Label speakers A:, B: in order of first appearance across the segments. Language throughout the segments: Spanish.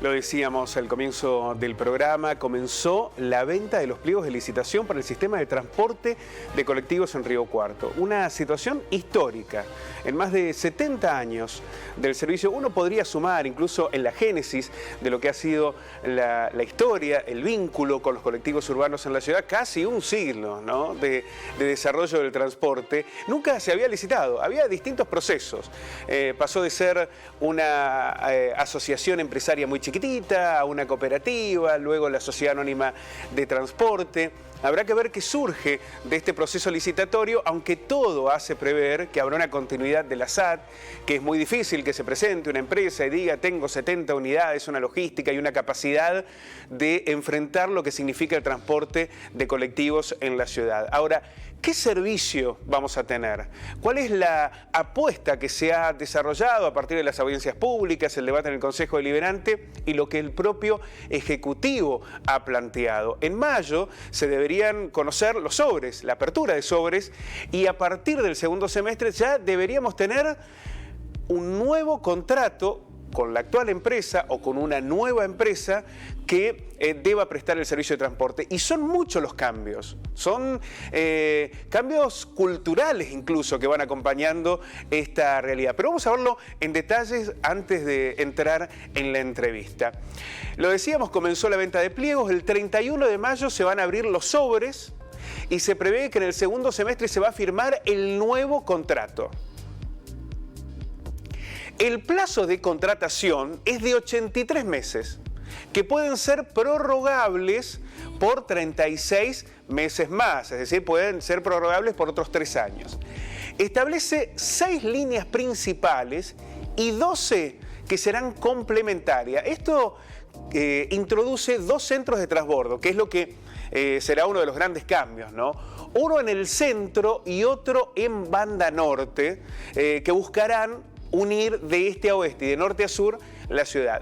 A: Lo decíamos al comienzo del programa, comenzó la venta de los pliegos de licitación para el sistema de transporte de colectivos en Río Cuarto. Una situación histórica. En más de 70 años del servicio, uno podría sumar incluso en la génesis de lo que ha sido la historia, el vínculo con los colectivos urbanos en la ciudad, casi un siglo, ¿no?, de desarrollo del transporte. Nunca se había licitado, había distintos procesos. Pasó de ser una asociación empresaria muy chiquitita a una cooperativa, luego la Sociedad Anónima de Transporte. Habrá que ver qué surge de este proceso licitatorio, aunque todo hace prever que habrá una continuidad de la SAT, que es muy difícil que se presente una empresa y diga tengo 70 unidades, una logística y una capacidad de enfrentar lo que significa el transporte de colectivos en la ciudad. Ahora, ¿qué servicio vamos a tener? ¿Cuál es la apuesta que se ha desarrollado a partir de las audiencias públicas, el debate en el Consejo Deliberante y lo que el propio Ejecutivo ha planteado? En mayo se deberían conocer los sobres, la apertura de sobres, y a partir del segundo semestre ya deberíamos tener un nuevo contrato con la actual empresa o con una nueva empresa que deba prestar el servicio de transporte. Y son muchos los cambios, son cambios culturales incluso que van acompañando esta realidad. Pero vamos a verlo en detalles antes de entrar en la entrevista. Lo decíamos, comenzó la venta de pliegos, el 31 de mayo se van a abrir los sobres y se prevé que en el segundo semestre se va a firmar el nuevo contrato. El plazo de contratación es de 83 meses, que pueden ser prorrogables por 36 meses más, es decir, pueden ser prorrogables por otros 3 años. Establece 6 líneas principales y 12 que serán complementarias. Esto introduce 2 centros de transbordo, que es lo que será uno de los grandes cambios, ¿no? Uno en el centro y otro en banda norte, que buscarán unir de este a oeste y de norte a sur la ciudad.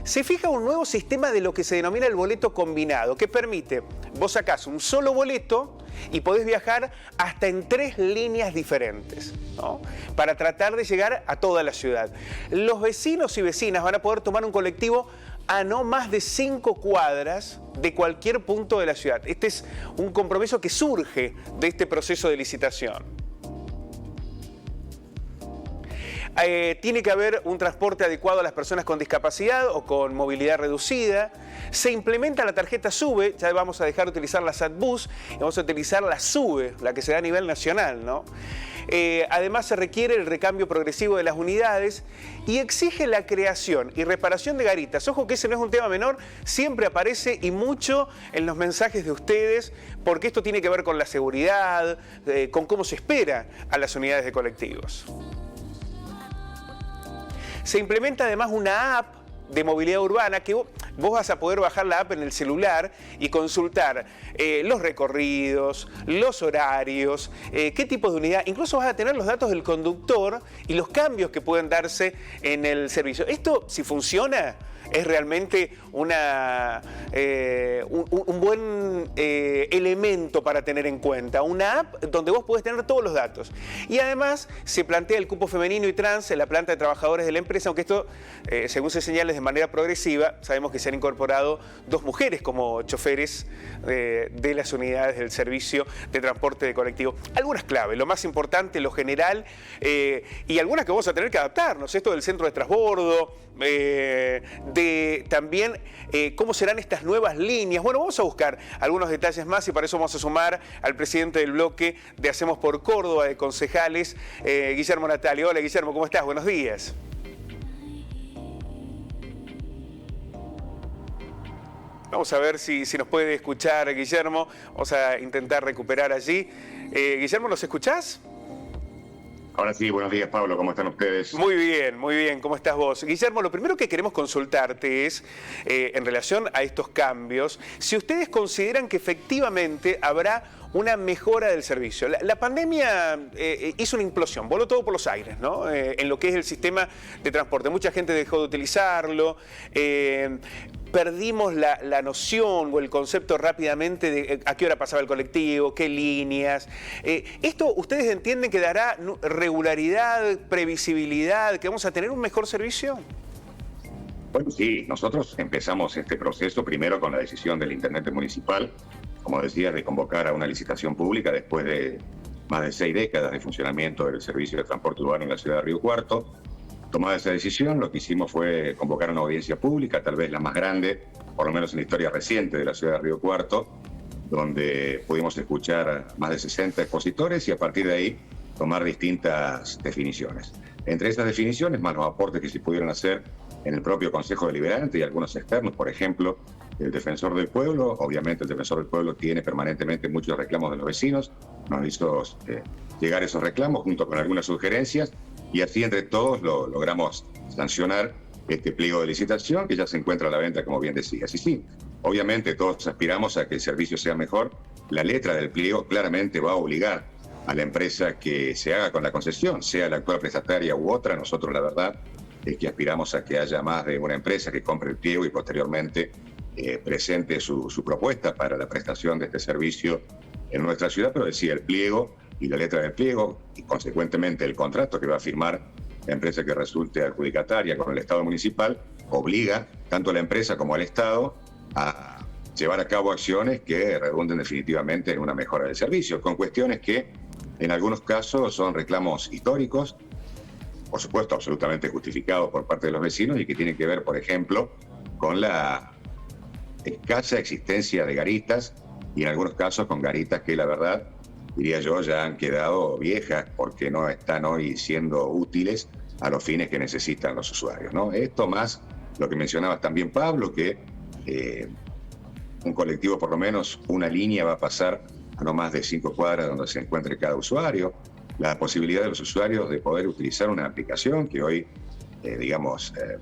A: Se fija un nuevo sistema de lo que se denomina el boleto combinado, que permite, vos sacás un solo boleto y podés viajar hasta en 3 líneas diferentes, ¿no?, para tratar de llegar a toda la ciudad. Los vecinos y vecinas van a poder tomar un colectivo a no más de 5 cuadras de cualquier punto de la ciudad. Este es un compromiso que surge de este proceso de licitación. Tiene que haber un transporte adecuado a las personas con discapacidad o con movilidad reducida. Se implementa la tarjeta SUBE, ya vamos a dejar de utilizar la SATBUS y vamos a utilizar la SUBE, la que se da a nivel nacional, ¿no? Además se requiere el recambio progresivo de las unidades y exige la creación y reparación de garitas. Ojo que ese no es un tema menor, siempre aparece y mucho en los mensajes de ustedes, porque esto tiene que ver con la seguridad, con cómo se espera a las unidades de colectivos. Se implementa además una app de movilidad urbana que vos vas a poder bajar la app en el celular y consultar los recorridos, los horarios, qué tipo de unidad. Incluso vas a tener los datos del conductor y los cambios que pueden darse en el servicio. Esto, si funciona, es realmente un buen elemento para tener en cuenta. Una app donde vos podés tener todos los datos. Y además se plantea el cupo femenino y trans en la planta de trabajadores de la empresa, aunque esto, según se señala, de manera progresiva. Sabemos que se han incorporado 2 mujeres como choferes de las unidades del servicio de transporte de colectivo. Algunas claves, lo más importante, lo general, y algunas que vamos a tener que adaptarnos. Esto del centro de transbordo, de también cómo serán estas nuevas líneas. Bueno, vamos a buscar algunos detalles más y para eso vamos a sumar al presidente del bloque de Hacemos por Córdoba, de concejales, Guillermo Natali. Hola Guillermo, ¿cómo estás? Buenos días. Vamos a ver si nos puede escuchar Guillermo. Vamos a intentar recuperar allí. Guillermo, ¿nos escuchás?
B: Ahora sí, buenos días Pablo, ¿cómo están ustedes?
A: Muy bien, ¿cómo estás vos? Guillermo, lo primero que queremos consultarte es, en relación a estos cambios, si ustedes consideran que efectivamente habrá una mejora del servicio. La pandemia hizo una implosión, voló todo por los aires, ¿no? En lo que es el sistema de transporte. Mucha gente dejó de utilizarlo, perdimos la noción o el concepto rápidamente de a qué hora pasaba el colectivo, qué líneas. ¿Esto ustedes entienden que dará regularidad, previsibilidad, que vamos a tener un mejor servicio?
B: Bueno, sí, nosotros empezamos este proceso primero con la decisión del intendente municipal, como decía, de convocar a una licitación pública después de más de 6 décadas de funcionamiento del servicio de transporte urbano en la ciudad de Río Cuarto. Tomada esa decisión, lo que hicimos fue convocar una audiencia pública, tal vez la más grande, por lo menos en la historia reciente de la ciudad de Río Cuarto, donde pudimos escuchar a más de 60 expositores y a partir de ahí tomar distintas definiciones. Entre esas definiciones, más los aportes que se pudieron hacer en el propio Consejo Deliberante y algunos externos, por ejemplo, el Defensor del Pueblo. Obviamente el Defensor del Pueblo tiene permanentemente muchos reclamos de los vecinos, nos hizo llegar esos reclamos junto con algunas sugerencias y así entre todos logramos sancionar este pliego de licitación que ya se encuentra a la venta, como bien decías. Y sí, obviamente todos aspiramos a que el servicio sea mejor. La letra del pliego claramente va a obligar a la empresa que se haga con la concesión, sea la actual prestataria u otra. Nosotros la verdad es que aspiramos a que haya más de una empresa que compre el pliego y posteriormente presente su propuesta para la prestación de este servicio en nuestra ciudad, pero decía el pliego y la letra del pliego y consecuentemente el contrato que va a firmar la empresa que resulte adjudicataria con el Estado municipal obliga tanto a la empresa como al Estado a llevar a cabo acciones que redunden definitivamente en una mejora del servicio, con cuestiones que en algunos casos son reclamos históricos, por supuesto absolutamente justificados por parte de los vecinos y que tienen que ver, por ejemplo, con la escasa existencia de garitas y en algunos casos con garitas que la verdad, diría yo, ya han quedado viejas porque no están hoy siendo útiles a los fines que necesitan los usuarios, ¿no? Esto más lo que mencionabas también, Pablo, que un colectivo, por lo menos una línea, va a pasar a no más de 5 cuadras donde se encuentre cada usuario. La posibilidad de los usuarios de poder utilizar una aplicación que hoy,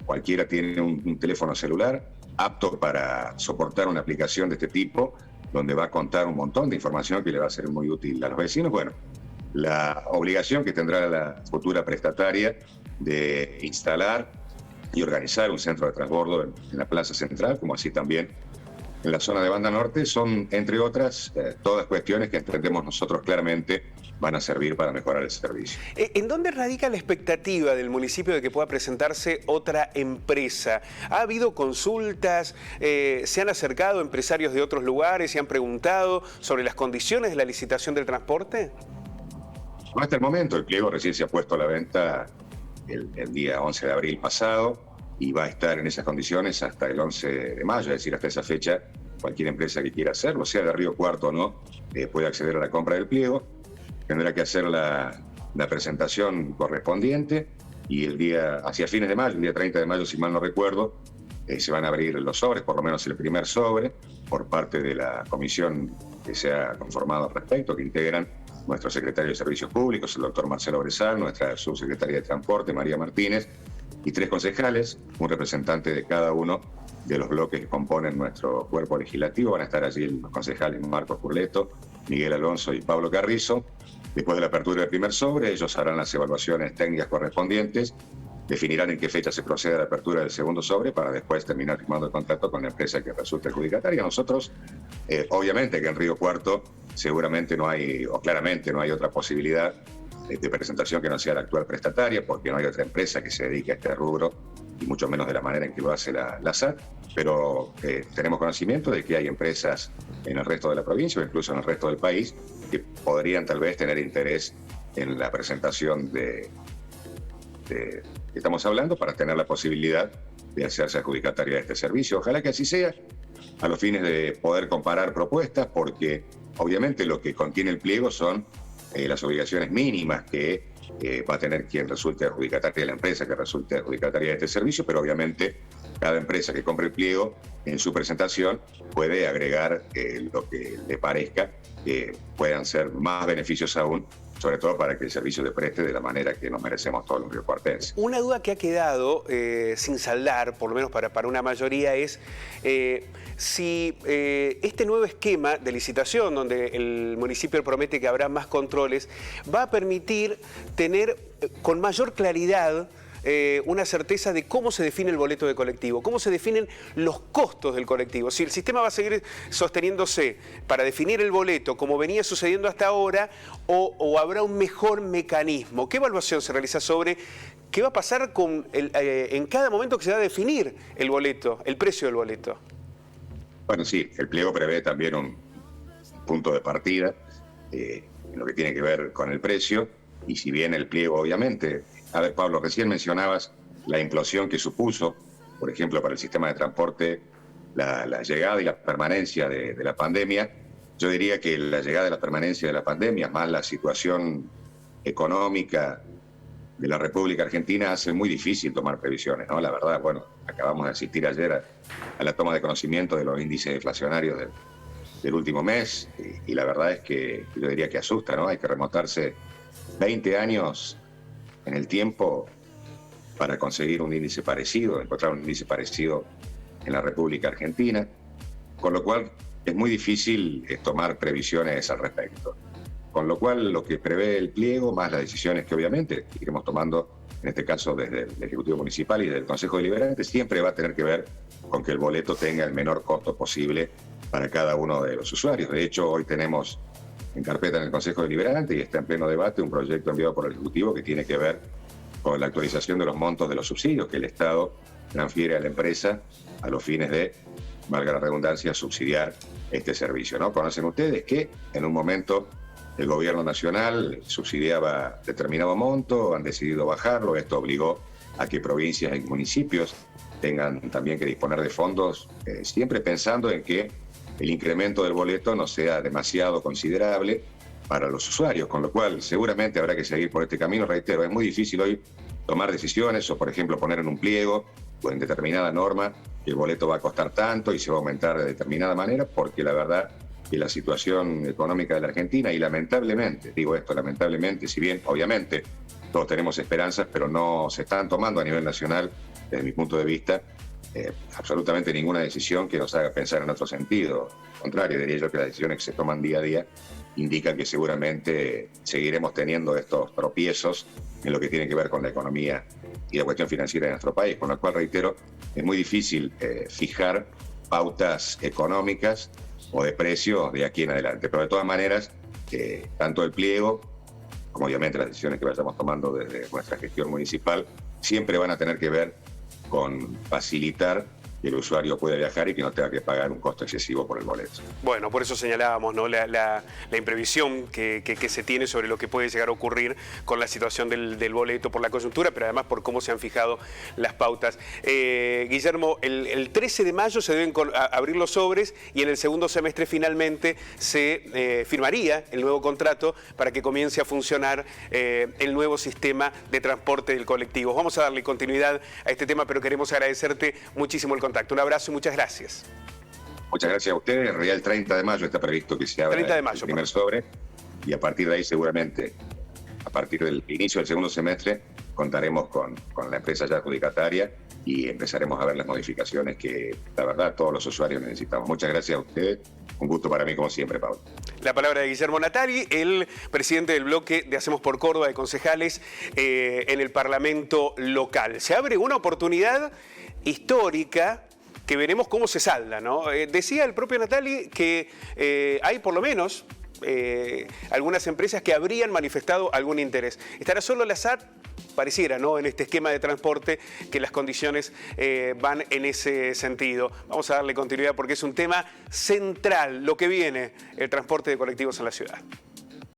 B: cualquiera tiene un teléfono celular apto para soportar una aplicación de este tipo, donde va a contar un montón de información que le va a ser muy útil a los vecinos. Bueno, la obligación que tendrá la futura prestataria de instalar y organizar un centro de transbordo en la plaza central, como así también en la zona de Banda Norte, son, entre otras, todas cuestiones que entendemos nosotros claramente van a servir para mejorar el servicio.
A: ¿En dónde radica la expectativa del municipio de que pueda presentarse otra empresa? ¿Ha habido consultas? ¿Se han acercado empresarios de otros lugares y han preguntado sobre las condiciones de la licitación del transporte?
B: Hasta el momento el pliego recién se ha puesto a la venta el día 11 de abril pasado y va a estar en esas condiciones hasta el 11 de mayo, es decir, hasta esa fecha cualquier empresa que quiera hacerlo, sea de Río Cuarto o no, puede acceder a la compra del pliego. Tendrá que hacer la presentación correspondiente y el día, hacia fines de mayo, el día 30 de mayo, si mal no recuerdo, se van a abrir los sobres, por lo menos el primer sobre, por parte de la comisión que se ha conformado al respecto, que integran nuestro secretario de Servicios Públicos, el doctor Marcelo Bresal, nuestra subsecretaria de Transporte, María Martínez, y 3 concejales, un representante de cada uno de los bloques que componen nuestro cuerpo legislativo. Van a estar allí los concejales Marcos Curleto, Miguel Alonso y Pablo Carrizo. Después de la apertura del primer sobre, ellos harán las evaluaciones técnicas correspondientes, definirán en qué fecha se procede a la apertura del segundo sobre para después terminar firmando el contrato con la empresa que resulte adjudicataria. Nosotros, obviamente que en Río Cuarto seguramente no hay, o claramente no hay otra posibilidad de presentación que no sea la actual prestataria, porque no hay otra empresa que se dedique a este rubro, y mucho menos de la manera en que lo hace la SAT, pero tenemos conocimiento de que hay empresas en el resto de la provincia o incluso en el resto del país que podrían tal vez tener interés en la presentación de que estamos hablando para tener la posibilidad de hacerse adjudicataria de este servicio. Ojalá que así sea, a los fines de poder comparar propuestas, porque obviamente lo que contiene el pliego son las obligaciones mínimas que va a tener quien resulte adjudicataria de la empresa que resulte adjudicataria de este servicio, pero obviamente cada empresa que compre el pliego en su presentación puede agregar lo que le parezca que puedan ser más beneficios aún, sobre todo para que el servicio se preste de la manera que nos merecemos todos los riocuartenses.
A: Una duda que ha quedado sin saldar, por lo menos para una mayoría, es si este nuevo esquema de licitación, donde el municipio promete que habrá más controles, va a permitir tener con mayor claridad una certeza de cómo se define el boleto de colectivo, cómo se definen los costos del colectivo. Si el sistema va a seguir sosteniéndose para definir el boleto como venía sucediendo hasta ahora o habrá un mejor mecanismo. ¿Qué evaluación se realiza sobre qué va a pasar con en cada momento que se va a definir el boleto, el precio del boleto?
B: Bueno, sí, el pliego prevé también un punto de partida en lo que tiene que ver con el precio, y si bien el pliego obviamente... A ver, Pablo, recién mencionabas la implosión que supuso, por ejemplo, para el sistema de transporte, la llegada y la permanencia de la pandemia. Yo diría que la llegada y la permanencia de la pandemia, más la situación económica de la República Argentina, hace muy difícil tomar previsiones, ¿no? La verdad, bueno, acabamos de asistir ayer a la toma de conocimiento de los índices deflacionarios del último mes, y la verdad es que yo diría que asusta, ¿no? Hay que remontarse 20 años en el tiempo para conseguir un índice parecido, encontrar un índice parecido en la República Argentina, con lo cual es muy difícil tomar previsiones al respecto. Con lo cual, lo que prevé el pliego, más las decisiones que obviamente iremos tomando, en este caso desde el Ejecutivo Municipal y del Consejo Deliberante, siempre va a tener que ver con que el boleto tenga el menor costo posible para cada uno de los usuarios. De hecho, hoy tenemos en carpeta en el Consejo Deliberante y está en pleno debate un proyecto enviado por el Ejecutivo que tiene que ver con la actualización de los montos de los subsidios que el Estado transfiere a la empresa a los fines de, valga la redundancia, subsidiar este servicio, ¿no? Conocen ustedes que en un momento el gobierno nacional subsidiaba determinado monto, han decidido bajarlo, esto obligó a que provincias y municipios tengan también que disponer de fondos, siempre pensando en que el incremento del boleto no sea demasiado considerable para los usuarios, con lo cual seguramente habrá que seguir por este camino. Reitero, es muy difícil hoy tomar decisiones o, por ejemplo, poner en un pliego o en determinada norma que el boleto va a costar tanto y se va a aumentar de determinada manera, porque la verdad que la situación económica de la Argentina, y lamentablemente, digo esto, lamentablemente, si bien obviamente todos tenemos esperanzas, pero no se están tomando a nivel nacional, desde mi punto de vista, absolutamente ninguna decisión que nos haga pensar en otro sentido. Al contrario, diría yo que las decisiones que se toman día a día indican que seguramente seguiremos teniendo estos tropiezos en lo que tiene que ver con la economía y la cuestión financiera de nuestro país, con lo cual, reitero, es muy difícil fijar pautas económicas o de precios de aquí en adelante. Pero de todas maneras, tanto el pliego como obviamente las decisiones que vayamos tomando desde nuestra gestión municipal siempre van a tener que ver con facilitar que el usuario pueda viajar y que no tenga que pagar un costo excesivo por el boleto.
A: Bueno, por eso señalábamos, ¿no?, la imprevisión que se tiene sobre lo que puede llegar a ocurrir con la situación del boleto por la coyuntura, pero además por cómo se han fijado las pautas. Guillermo, el 13 de mayo se deben abrir los sobres y en el segundo semestre finalmente se firmaría el nuevo contrato para que comience a funcionar el nuevo sistema de transporte del colectivo. Vamos a darle continuidad a este tema, pero queremos agradecerte muchísimo el contacto. Un abrazo y muchas gracias.
B: Muchas gracias a ustedes. En realidad el 30 de mayo está previsto que se abra el primer sobre, y a partir de ahí seguramente, a partir del inicio del segundo semestre, contaremos con la empresa ya adjudicataria y empezaremos a ver las modificaciones que, la verdad, todos los usuarios necesitamos. Muchas gracias a ustedes. Un gusto para mí, como siempre, Pablo.
A: La palabra de Guillermo Natali, el presidente del bloque de Hacemos por Córdoba de concejales en el Parlamento local. Se abre una oportunidad histórica que veremos cómo se salda, ¿no? Decía el propio Natali que hay por lo menos algunas empresas que habrían manifestado algún interés. Estará solo la SAT, pareciera, ¿no?, en este esquema de transporte, que las condiciones van en ese sentido. Vamos a darle continuidad porque es un tema central, lo que viene, el transporte de colectivos en la ciudad.